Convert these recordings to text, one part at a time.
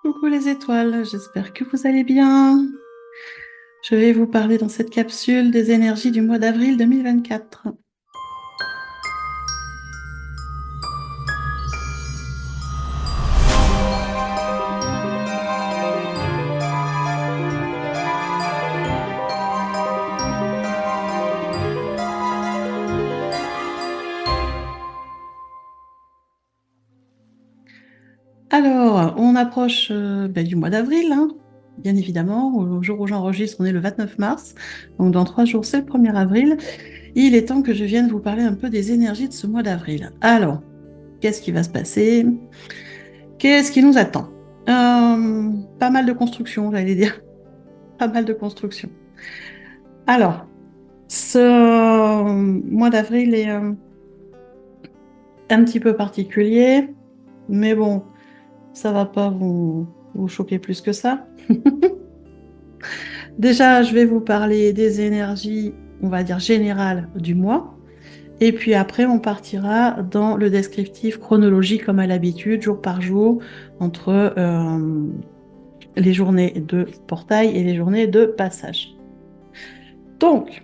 Coucou les étoiles, j'espère que vous allez bien. Je vais vous parler dans cette capsule des énergies du mois d'avril 2024. Alors, on approche du mois d'avril, hein, bien évidemment. Au jour où j'enregistre, on est le 29 mars. Donc dans 3 jours, c'est le 1er avril. Il est temps que je vienne vous parler un peu des énergies de ce mois d'avril. Alors, qu'est-ce qui va se passer? Qu'est-ce qui nous attend? Pas mal de construction, j'allais dire. Pas mal de construction. Alors, ce mois d'avril est un petit peu particulier, mais bon, ça va pas vous choquer plus que ça. Déjà, je vais vous parler des énergies, on va dire générales du mois. Et puis après, on partira dans le descriptif chronologique comme à l'habitude, jour par jour, entre les journées de portail et les journées de passage. Donc,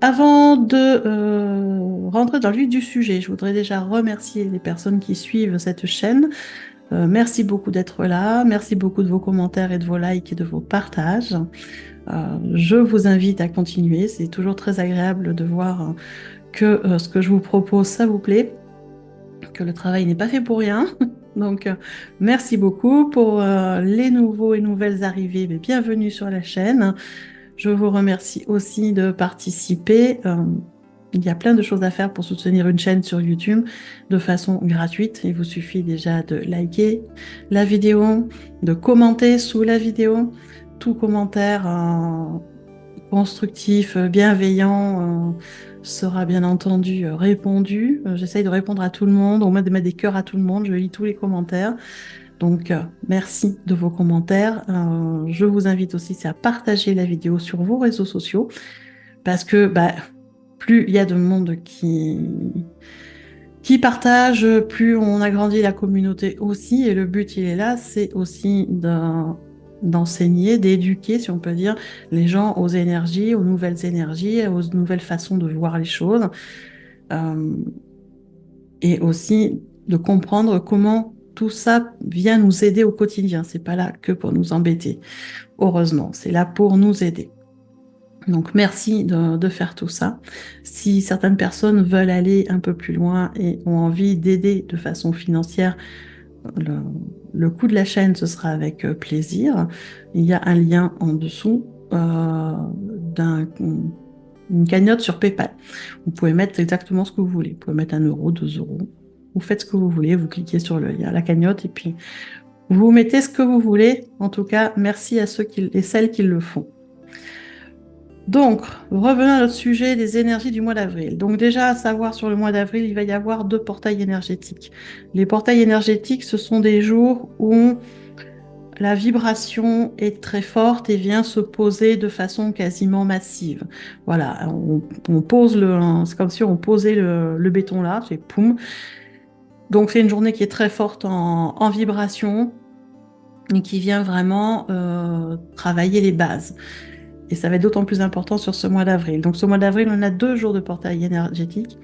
avant de rentrer dans le vif du sujet, je voudrais déjà remercier les personnes qui suivent cette chaîne. Merci beaucoup d'être là, merci beaucoup de vos commentaires et de vos likes et de vos partages. Je vous invite à continuer, c'est toujours très agréable de voir que ce que je vous propose, ça vous plaît, que le travail n'est pas fait pour rien. Donc, merci beaucoup pour les nouveaux et nouvelles arrivées, mais bienvenue sur la chaîne. Je vous remercie aussi de participer. Il y a plein de choses à faire pour soutenir une chaîne sur YouTube de façon gratuite. Il vous suffit déjà de liker la vidéo, de commenter sous la vidéo. Tout commentaire constructif, bienveillant sera bien entendu répondu. J'essaye de répondre à tout le monde, au moins de mettre des cœurs à tout le monde. Je lis tous les commentaires. Donc, merci de vos commentaires. Je vous invite aussi à partager la vidéo sur vos réseaux sociaux parce que plus il y a de monde qui partage, plus on agrandit la communauté aussi. Et le but, il est là, c'est aussi d'enseigner, d'éduquer, si on peut dire, les gens aux énergies, aux nouvelles énergies, aux nouvelles façons de voir les choses. Et aussi de comprendre comment tout ça vient nous aider au quotidien. C'est pas là que pour nous embêter. Heureusement, c'est là pour nous aider. Donc merci de faire tout ça. Si certaines personnes veulent aller un peu plus loin et ont envie d'aider de façon financière, le coût de la chaîne, ce sera avec plaisir. Il y a un lien en dessous une cagnotte sur PayPal. Vous pouvez mettre exactement ce que vous voulez. Vous pouvez mettre 1 euro, 2 euros. Vous faites ce que vous voulez, vous cliquez sur le lien, la cagnotte, et puis vous mettez ce que vous voulez. En tout cas, merci à ceux et celles qui le font. Donc, revenons à notre sujet des énergies du mois d'avril. Donc déjà, à savoir sur le mois d'avril, il va y avoir 2 portails énergétiques. Les portails énergétiques, ce sont des jours où la vibration est très forte et vient se poser de façon quasiment massive. Voilà, on pose c'est comme si on posait le béton là, c'est poum. Donc c'est une journée qui est très forte en vibration et qui vient vraiment travailler les bases. Et ça va être d'autant plus important sur ce mois d'avril. Donc ce mois d'avril, on a 2 jours de portail énergétique.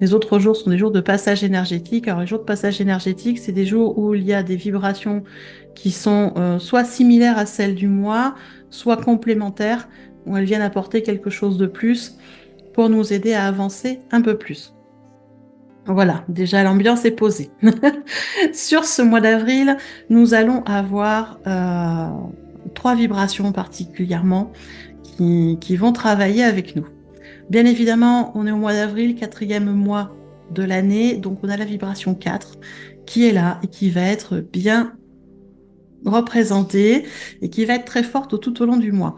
Les autres jours sont des jours de passage énergétique. Alors les jours de passage énergétique, c'est des jours où il y a des vibrations qui sont soit similaires à celles du mois, soit complémentaires, où elles viennent apporter quelque chose de plus pour nous aider à avancer un peu plus. Voilà, déjà l'ambiance est posée. Sur ce mois d'avril, nous allons avoir 3 vibrations particulièrement qui vont travailler avec nous. Bien évidemment, on est au mois d'avril, 4e mois de l'année, donc on a la vibration 4 qui est là et qui va être bien représentée et qui va être très forte tout au long du mois.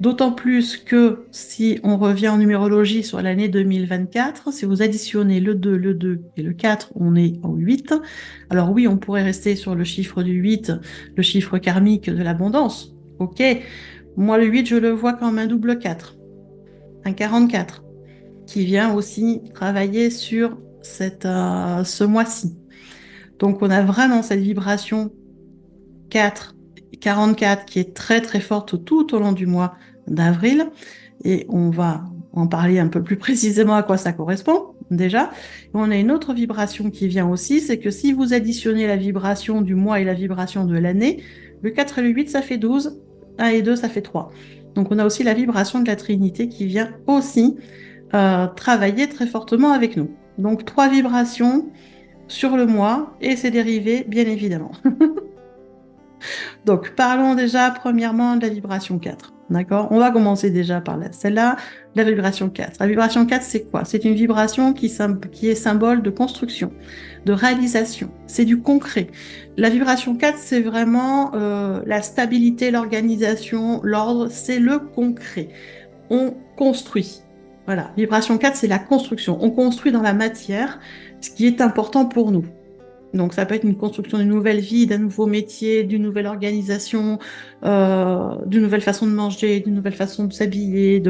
D'autant plus que si on revient en numérologie sur l'année 2024, si vous additionnez le 2, le 2 et le 4, on est en 8. Alors oui, on pourrait rester sur le chiffre du 8, le chiffre karmique de l'abondance. Ok, moi le 8, je le vois comme un double 4, un 44, qui vient aussi travailler sur ce mois-ci. Donc on a vraiment cette vibration 4 44 qui est très très forte tout au long du mois d'avril. Et on va en parler un peu plus précisément à quoi ça correspond déjà. On a une autre vibration qui vient aussi, c'est que si vous additionnez la vibration du mois et la vibration de l'année, le 4 et le 8, ça fait 12, 1 et 2, ça fait 3. Donc on a aussi la vibration de la Trinité qui vient aussi travailler très fortement avec nous. Donc 3 vibrations sur le mois et ses dérivés, bien évidemment. Donc, parlons déjà premièrement de la vibration 4. D'accord? On va commencer déjà par celle-là, la vibration 4. La vibration 4, c'est quoi? C'est une vibration qui est symbole de construction, de réalisation. C'est du concret. La vibration 4, c'est vraiment la stabilité, l'organisation, l'ordre, c'est le concret. On construit. Voilà, vibration 4, c'est la construction. On construit dans la matière ce qui est important pour nous. Donc, ça peut être une construction d'une nouvelle vie, d'un nouveau métier, d'une nouvelle organisation, d'une nouvelle façon de manger, d'une nouvelle façon de s'habiller.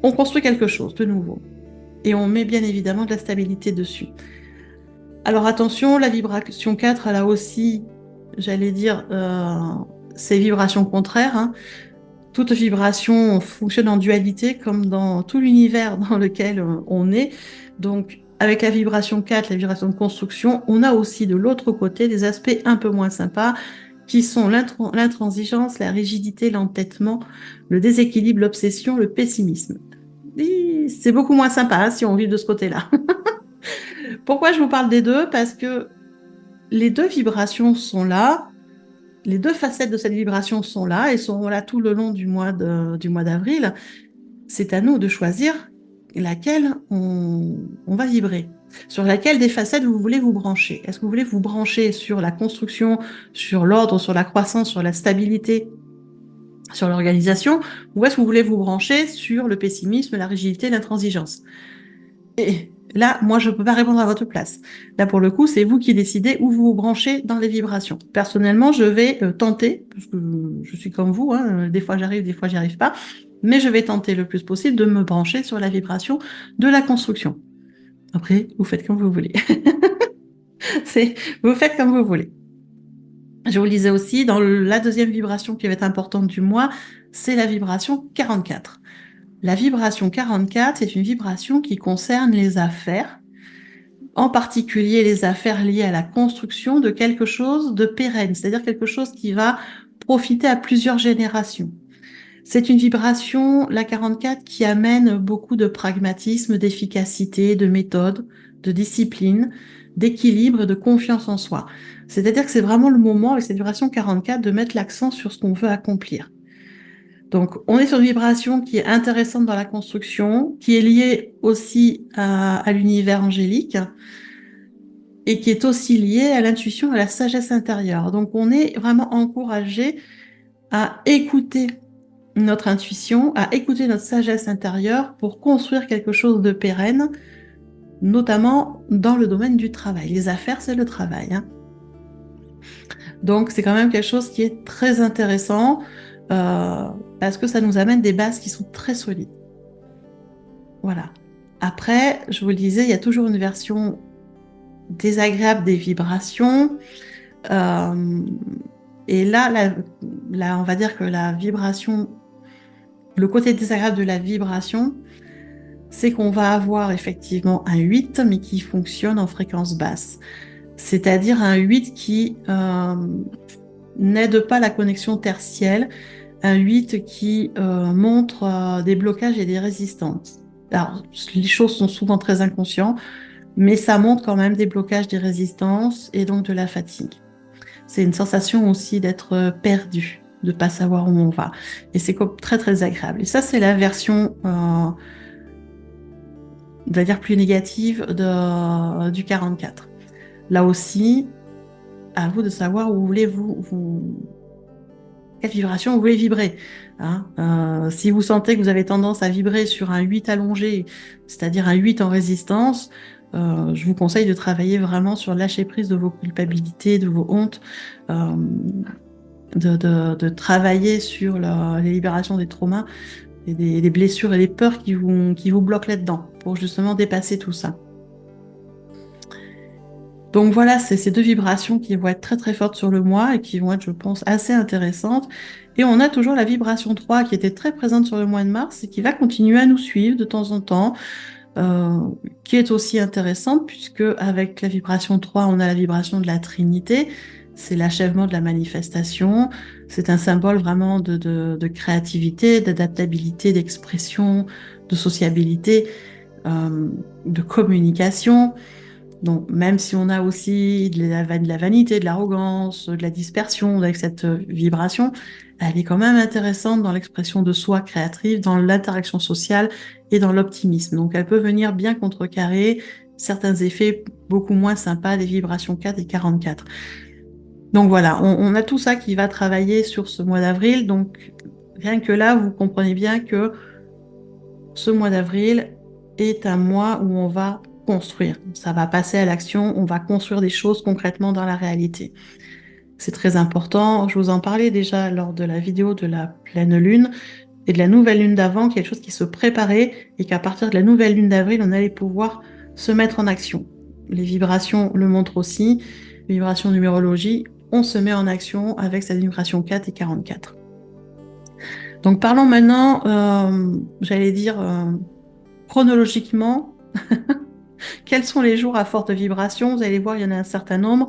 On construit quelque chose de nouveau. Et on met bien évidemment de la stabilité dessus. Alors attention, la vibration 4, elle a aussi, j'allais dire, ses vibrations contraires. Hein. Toute vibration fonctionne en dualité, comme dans tout l'univers dans lequel on est. Donc, avec la vibration 4, la vibration de construction, on a aussi de l'autre côté des aspects un peu moins sympas, qui sont l'intransigeance, la rigidité, l'entêtement, le déséquilibre, l'obsession, le pessimisme. Et c'est beaucoup moins sympa hein, si on vit de ce côté-là. Pourquoi je vous parle des deux? Parce que les deux vibrations sont là, les deux facettes de cette vibration sont là et seront là tout le long du mois d'avril. C'est à nous de choisir laquelle on va vibrer, sur laquelle des facettes vous voulez vous brancher. Est-ce que vous voulez vous brancher sur la construction, sur l'ordre, sur la croissance, sur la stabilité, sur l'organisation, ou est-ce que vous voulez vous brancher sur le pessimisme, la rigidité, l'intransigeance? Et là, moi, je ne peux pas répondre à votre place. Là, pour le coup, c'est vous qui décidez où vous vous branchez dans les vibrations. Personnellement, je vais tenter, parce que je suis comme vous, hein, des fois j'arrive, des fois j'y arrive pas, mais je vais tenter le plus possible de me brancher sur la vibration de la construction. Après, vous faites comme vous voulez. Vous faites comme vous voulez. Je vous le disais aussi, dans la deuxième vibration qui va être importante du mois, c'est la vibration 44. La vibration 44, c'est une vibration qui concerne les affaires, en particulier les affaires liées à la construction de quelque chose de pérenne, c'est-à-dire quelque chose qui va profiter à plusieurs générations. C'est une vibration, la 44, qui amène beaucoup de pragmatisme, d'efficacité, de méthode, de discipline, d'équilibre, de confiance en soi. C'est-à-dire que c'est vraiment le moment, avec cette vibration 44, de mettre l'accent sur ce qu'on veut accomplir. Donc, on est sur une vibration qui est intéressante dans la construction, qui est liée aussi à l'univers angélique et qui est aussi liée à l'intuition, à la sagesse intérieure. Donc, on est vraiment encouragé à écouter notre intuition, à écouter notre sagesse intérieure pour construire quelque chose de pérenne, notamment dans le domaine du travail. Les affaires, c'est le travail. Hein. Donc, c'est quand même quelque chose qui est très intéressant parce que ça nous amène des bases qui sont très solides. Voilà. Après, je vous le disais, il y a toujours une version désagréable des vibrations. Et là, on va dire que la vibration, le côté désagréable de la vibration, c'est qu'on va avoir effectivement un 8, mais qui fonctionne en fréquence basse. C'est-à-dire un 8 qui n'aide pas la connexion tertielle, un 8 qui montre des blocages et des résistances. Alors, les choses sont souvent très inconscientes, mais ça montre quand même des blocages, des résistances et donc de la fatigue. C'est une sensation aussi d'être perdu, de ne pas savoir où on va. Et c'est très très agréable. Et ça, c'est la version, on va dire, plus négative du 44. Là aussi, à vous de savoir où voulez-vous quelle vibration vous voulez vibrer. Hein. Si vous sentez que vous avez tendance à vibrer sur un 8 allongé, c'est-à-dire un 8 en résistance, je vous conseille de travailler vraiment sur lâcher prise de vos culpabilités, de vos hontes, de travailler sur les libérations des traumas, et des blessures et des peurs qui vous bloquent là-dedans, pour justement dépasser tout ça. Donc voilà, c'est ces deux vibrations qui vont être très très fortes sur le mois et qui vont être, je pense, assez intéressantes. Et on a toujours la vibration 3 qui était très présente sur le mois de mars et qui va continuer à nous suivre de temps en temps, euh, qui est aussi intéressante puisque avec la vibration 3, on a la vibration de la Trinité. C'est l'achèvement de la manifestation. C'est un symbole vraiment de créativité, d'adaptabilité, d'expression, de sociabilité, de communication. Donc, même si on a aussi de la vanité, de l'arrogance, de la dispersion avec cette vibration, elle est quand même intéressante dans l'expression de soi créative, dans l'interaction sociale et dans l'optimisme. Donc, elle peut venir bien contrecarrer certains effets beaucoup moins sympas des vibrations 4 et 44. Donc voilà, on a tout ça qui va travailler sur ce mois d'avril. Donc, rien que là, vous comprenez bien que ce mois d'avril est un mois où on va construire. Ça va passer à l'action, on va construire des choses concrètement dans la réalité. C'est très important. Je vous en parlais déjà lors de la vidéo de la pleine lune et de la nouvelle lune d'avant, quelque chose qui se préparait et qu'à partir de la nouvelle lune d'avril, on allait pouvoir se mettre en action. Les vibrations le montrent aussi. Vibration numérologie, on se met en action avec cette vibration 4 et 44. Donc parlons maintenant, j'allais dire, chronologiquement, quels sont les jours à forte vibration? Vous allez voir, il y en a un certain nombre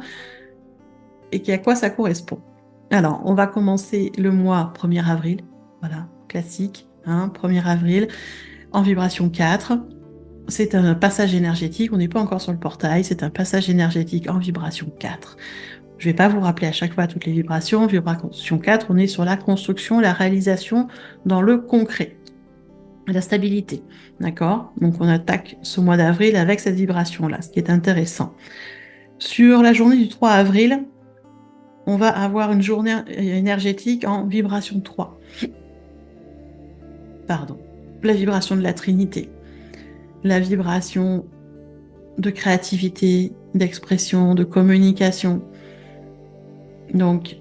et à quoi ça correspond. Alors, on va commencer le mois 1er avril, voilà, classique, 1er avril, en vibration 4. C'est un passage énergétique, on n'est pas encore sur le portail, c'est un passage énergétique en vibration 4. Je ne vais pas vous rappeler à chaque fois toutes les vibrations. Vibration 4, on est sur la construction, la réalisation dans le concret. La stabilité, d'accord? Donc on attaque ce mois d'avril avec cette vibration-là, ce qui est intéressant. Sur la journée du 3 avril, on va avoir une journée énergétique en vibration 3. Pardon. La vibration de la Trinité, la vibration de créativité, d'expression, de communication. Donc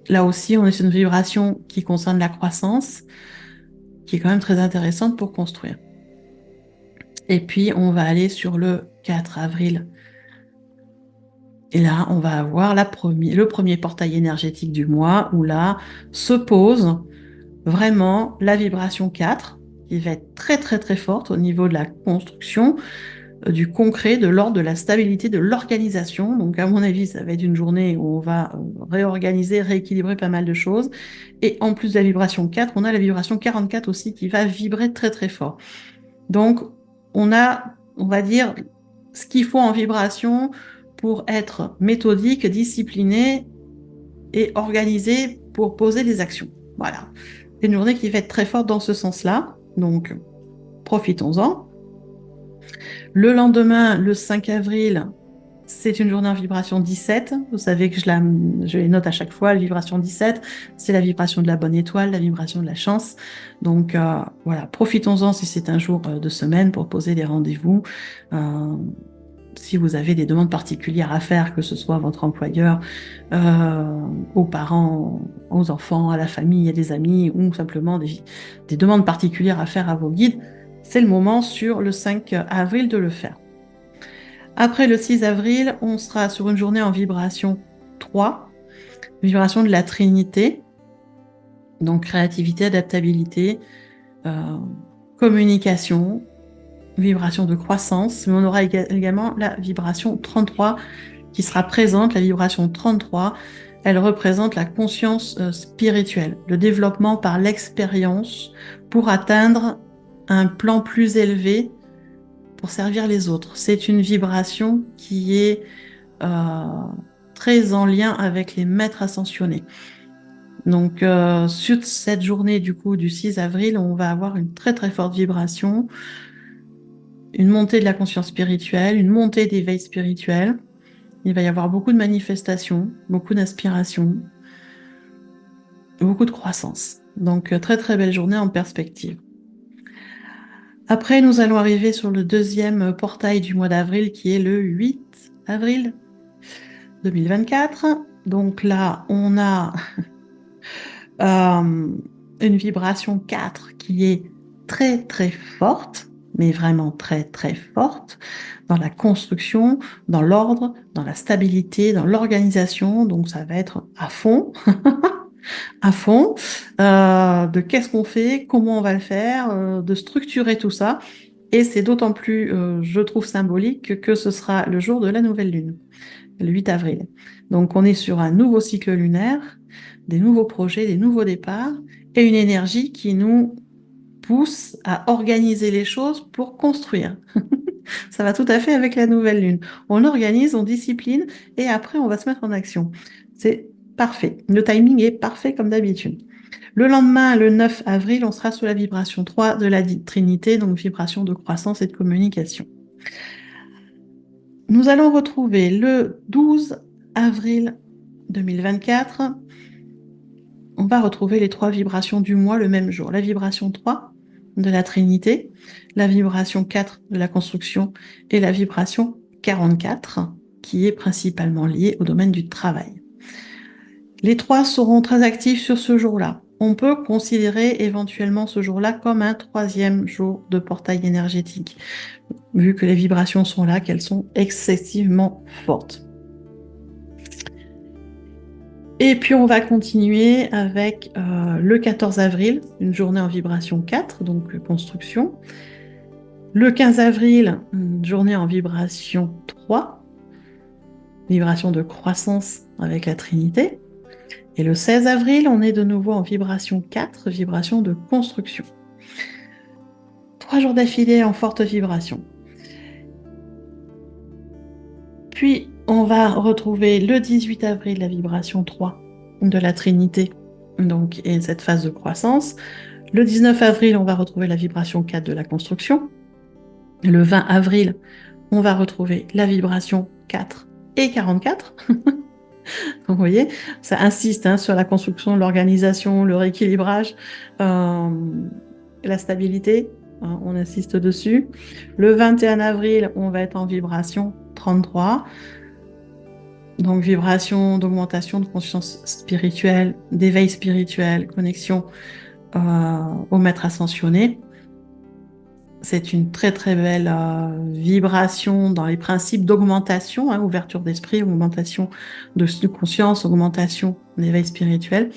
là aussi, on est sur une vibration qui concerne la croissance, qui est quand même très intéressante pour construire. Et puis, on va aller sur le 4 avril. Et là, on va avoir le premier portail énergétique du mois, où là se pose vraiment la vibration 4, qui va être très très très forte au niveau de la construction, du concret, de l'ordre de la stabilité, de l'organisation. Donc à mon avis, ça va être une journée où on va réorganiser, rééquilibrer pas mal de choses. Et en plus de la vibration 4, on a la vibration 44 aussi qui va vibrer très très fort. Donc on a, on va dire, ce qu'il faut en vibration pour être méthodique, discipliné et organisé pour poser des actions. Voilà. C'est une journée qui va être très forte dans ce sens-là. Donc, profitons-en. Le lendemain, le 5 avril, c'est une journée en vibration 17. Vous savez que je les note à chaque fois. La vibration 17, c'est la vibration de la bonne étoile, la vibration de la chance. Donc, voilà, profitons-en si c'est un jour de semaine pour poser des rendez-vous. Si vous avez des demandes particulières à faire, que ce soit à votre employeur, aux parents, aux enfants, à la famille, à des amis, ou simplement des demandes particulières à faire à vos guides, c'est le moment sur le 5 avril de le faire. Après le 6 avril, on sera sur une journée en vibration 3, vibration de la Trinité, donc créativité, adaptabilité, communication, vibration de croissance, mais on aura également la vibration 33 qui sera présente. La vibration 33, elle représente la conscience spirituelle, le développement par l'expérience pour atteindre un plan plus élevé pour servir les autres. C'est une vibration qui est très en lien avec les maîtres ascensionnés. Donc, sur cette journée du coup du 6 avril, on va avoir une très très forte vibration, une montée de la conscience spirituelle, une montée d'éveil spirituel. Il va y avoir beaucoup de manifestations, beaucoup d'inspiration, beaucoup de croissance. Donc, très très belle journée en perspective. Après, nous allons arriver sur le deuxième portail du mois d'avril, qui est le 8 avril 2024. Donc là, on a une vibration 4 qui est très très forte. mais vraiment très très forte, dans la construction, dans l'ordre, dans la stabilité, dans l'organisation. Donc ça va être à fond, à fond, de qu'est-ce qu'on fait, comment on va le faire, de structurer tout ça. Et c'est d'autant plus, je trouve, symbolique que ce sera le jour de la nouvelle lune, le 8 avril. Donc on est sur un nouveau cycle lunaire, des nouveaux projets, des nouveaux départs, et une énergie qui nous pousse à organiser les choses pour construire. Ça va tout à fait avec la nouvelle lune. On organise, on discipline, et après on va se mettre en action. C'est parfait. Le timing est parfait comme d'habitude. Le lendemain, le 9 avril, on sera sous la vibration 3 de la Trinité, donc vibration de croissance et de communication. Nous allons retrouver le 12 avril 2024, on va retrouver les 3 vibrations du mois le même jour. La vibration 3 de la Trinité, la vibration 4 de la construction et la vibration 44 qui est principalement liée au domaine du travail. Les 3 seront très actifs sur ce jour-là. On peut considérer éventuellement ce jour-là comme un 3e jour de portail énergétique, vu que les vibrations sont là, qu'elles sont excessivement fortes. Et puis on va continuer avec le 14 avril, une journée en vibration 4, donc construction. Le 15 avril, une journée en vibration 3, vibration de croissance avec la Trinité. Et le 16 avril, on est de nouveau en vibration 4, vibration de construction. 3 jours d'affilée en forte vibration. Puis, on va retrouver le 18 avril la vibration 3 de la Trinité, donc, et cette phase de croissance. Le 19 avril, on va retrouver la vibration 4 de la construction. Le 20 avril, on va retrouver la vibration 4 et 44. Donc, vous voyez, ça insiste sur la construction, l'organisation, le rééquilibrage, la stabilité, on insiste dessus. Le 21 avril, on va être en vibration 33. Donc, vibration d'augmentation de conscience spirituelle, d'éveil spirituel, connexion au maître ascensionné. C'est une très très belle vibration dans les principes d'augmentation, ouverture d'esprit, augmentation de conscience, augmentation d'éveil spirituel,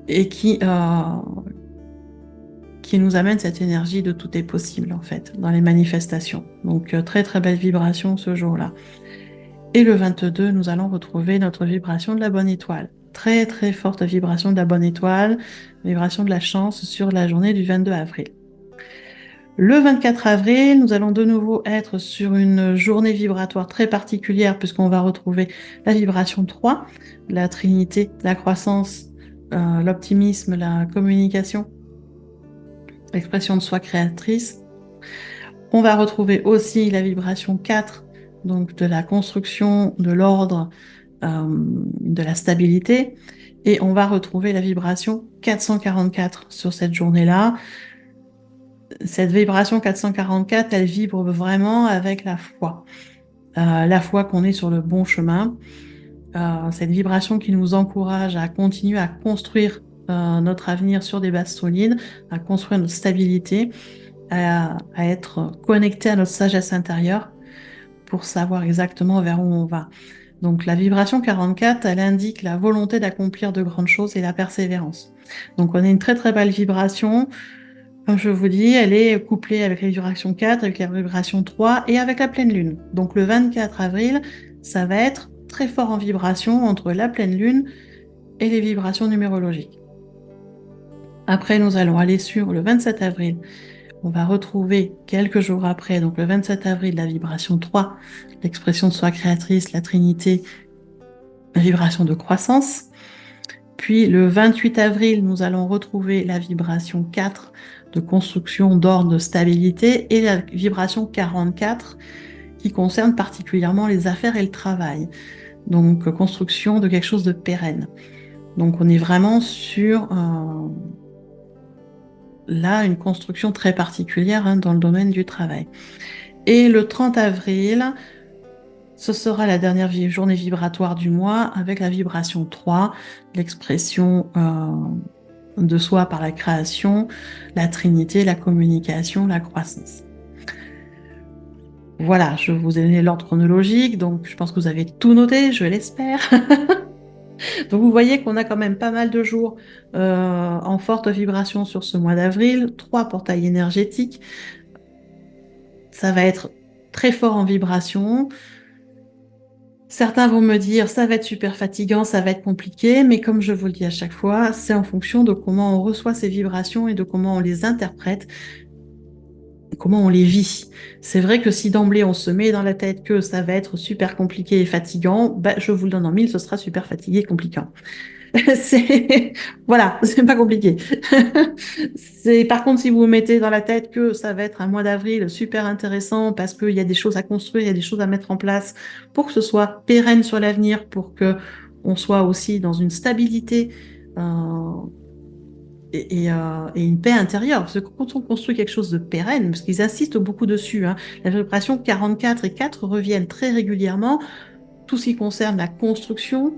et qui nous amène cette énergie de tout est possible en fait dans les manifestations. Donc très très belle vibration ce jour-là. Et le 22, nous allons retrouver notre vibration de la bonne étoile. Très très forte vibration de la bonne étoile, vibration de la chance sur la journée du 22 avril. Le 24 avril, nous allons de nouveau être sur une journée vibratoire très particulière puisqu'on va retrouver la vibration 3, la Trinité, la croissance, l'optimisme, la communication, l'expression de soi créatrice. On va retrouver aussi la vibration 4, donc de la construction, de l'ordre, de la stabilité. Et on va retrouver la vibration 444 sur cette journée-là. Cette vibration 444, elle vibre vraiment avec la foi qu'on est sur le bon chemin. Cette vibration qui nous encourage à continuer à construire notre avenir sur des bases solides, à construire notre stabilité, à être connecté à notre sagesse intérieure pour savoir exactement vers où on va. Donc la vibration 44, elle indique la volonté d'accomplir de grandes choses et la persévérance. Donc on a une très très belle vibration. Comme je vous dis, elle est couplée avec la vibration 4, avec la vibration 3 et avec la pleine lune. Donc le 24 avril, ça va être très fort en vibration entre la pleine lune et les vibrations numérologiques. Après, nous allons aller sur le 27 avril. On va retrouver quelques jours après, donc le 27 avril, la vibration 3, l'expression de soi créatrice, la Trinité, la vibration de croissance. Puis le 28 avril, nous allons retrouver la vibration 4 de construction, d'ordre, de stabilité et la vibration 44 qui concerne particulièrement les affaires et le travail. Donc construction de quelque chose de pérenne. Donc on est vraiment sur là une construction très particulière dans le domaine du travail. Et le 30 avril, ce sera la dernière journée vibratoire du mois avec la vibration 3, l'expression de soi par la création, la trinité, la communication, la croissance. Voilà, je vous ai donné l'ordre chronologique, donc je pense que vous avez tout noté, je l'espère. Donc vous voyez qu'on a quand même pas mal de jours en forte vibration sur ce mois d'avril, 3 portails énergétiques. Ça va être très fort en vibration. Certains vont me dire ça va être super fatigant, ça va être compliqué, mais comme je vous le dis à chaque fois, c'est en fonction de comment on reçoit ces vibrations et de comment on les interprète, comment on les vit. C'est vrai que si d'emblée on se met dans la tête que ça va être super compliqué et fatigant, bah, je vous le donne en mille, ce sera super fatigué et compliquant. C'est voilà, c'est pas compliqué. C'est par contre si vous vous mettez dans la tête que ça va être un mois d'avril super intéressant parce qu'il y a des choses à construire, il y a des choses à mettre en place pour que ce soit pérenne sur l'avenir, pour que on soit aussi dans une stabilité euh, et une paix intérieure. Parce que quand on construit quelque chose de pérenne, parce qu'ils insistent beaucoup dessus, hein, la vibration 44 et 4 reviennent très régulièrement, tout ce qui concerne la construction,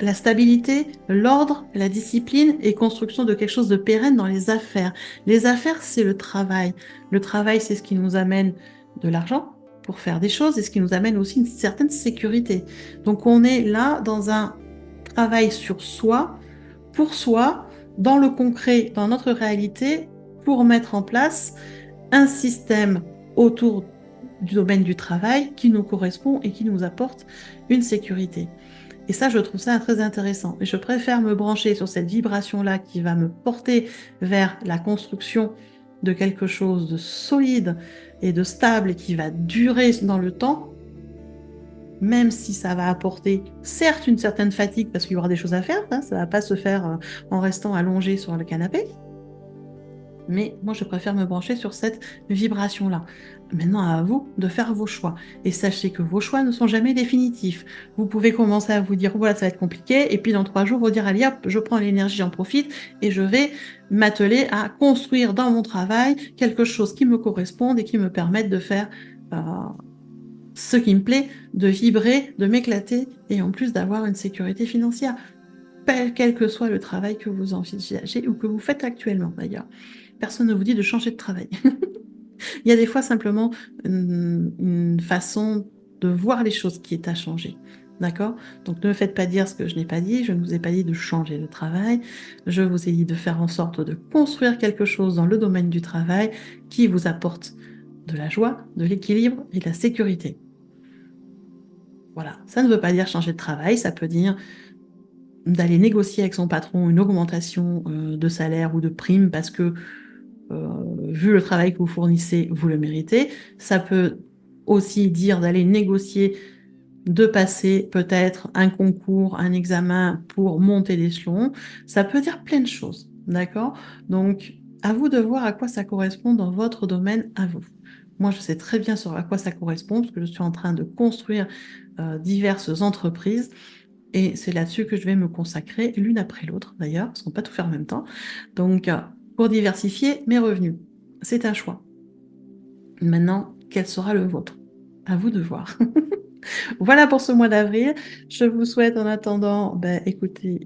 la stabilité, l'ordre, la discipline et construction de quelque chose de pérenne dans les affaires. Les affaires, c'est le travail. Le travail, c'est ce qui nous amène de l'argent pour faire des choses et ce qui nous amène aussi une certaine sécurité. Donc on est là dans un travail sur soi, pour soi, dans le concret, dans notre réalité, pour mettre en place un système autour du domaine du travail qui nous correspond et qui nous apporte une sécurité. Et ça, je trouve ça très intéressant. Et je préfère me brancher sur cette vibration-là qui va me porter vers la construction de quelque chose de solide et de stable et qui va durer dans le temps, même si ça va apporter certes une certaine fatigue parce qu'il y aura des choses à faire, hein, ça ne va pas se faire en restant allongé sur le canapé. Mais moi, je préfère me brancher sur cette vibration-là. Maintenant, à vous de faire vos choix. Et sachez que vos choix ne sont jamais définitifs. Vous pouvez commencer à vous dire, voilà, ça va être compliqué. Et puis, dans 3 jours, vous dire, allez, hop, je prends l'énergie, j'en profite. Et je vais m'atteler à construire dans mon travail quelque chose qui me corresponde et qui me permette de faire euh, ce qui me plaît, de vibrer, de m'éclater et en plus d'avoir une sécurité financière. Quel que soit le travail que vous envisagez ou que vous faites actuellement d'ailleurs. Personne ne vous dit de changer de travail. Il y a des fois simplement une façon de voir les choses qui est à changer. D'accord? Donc ne me faites pas dire ce que je n'ai pas dit. Je ne vous ai pas dit de changer de travail. Je vous ai dit de faire en sorte de construire quelque chose dans le domaine du travail qui vous apporte de la joie, de l'équilibre et de la sécurité. Voilà. Ça ne veut pas dire changer de travail. Ça peut dire d'aller négocier avec son patron une augmentation de salaire ou de prime parce que vu le travail que vous fournissez, vous le méritez. Ça peut aussi dire d'aller négocier, de passer peut-être un concours, un examen pour monter l'échelon. Ça peut dire plein de choses, d'accord? Donc, à vous de voir à quoi ça correspond dans votre domaine à vous. Moi, je sais très bien sur à quoi ça correspond parce que je suis en train de construire diverses entreprises et c'est là-dessus que je vais me consacrer l'une après l'autre d'ailleurs, parce qu'on ne peut pas tout faire en même temps. Donc, pour diversifier mes revenus, c'est un choix. Maintenant, quel sera le vôtre? À vous de voir. Voilà pour ce mois d'avril. Je vous souhaite en attendant, écoutez,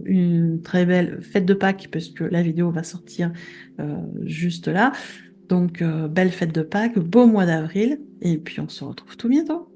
une très belle fête de Pâques, puisque la vidéo va sortir juste là. Donc, belle fête de Pâques, beau mois d'avril, et puis on se retrouve tout bientôt.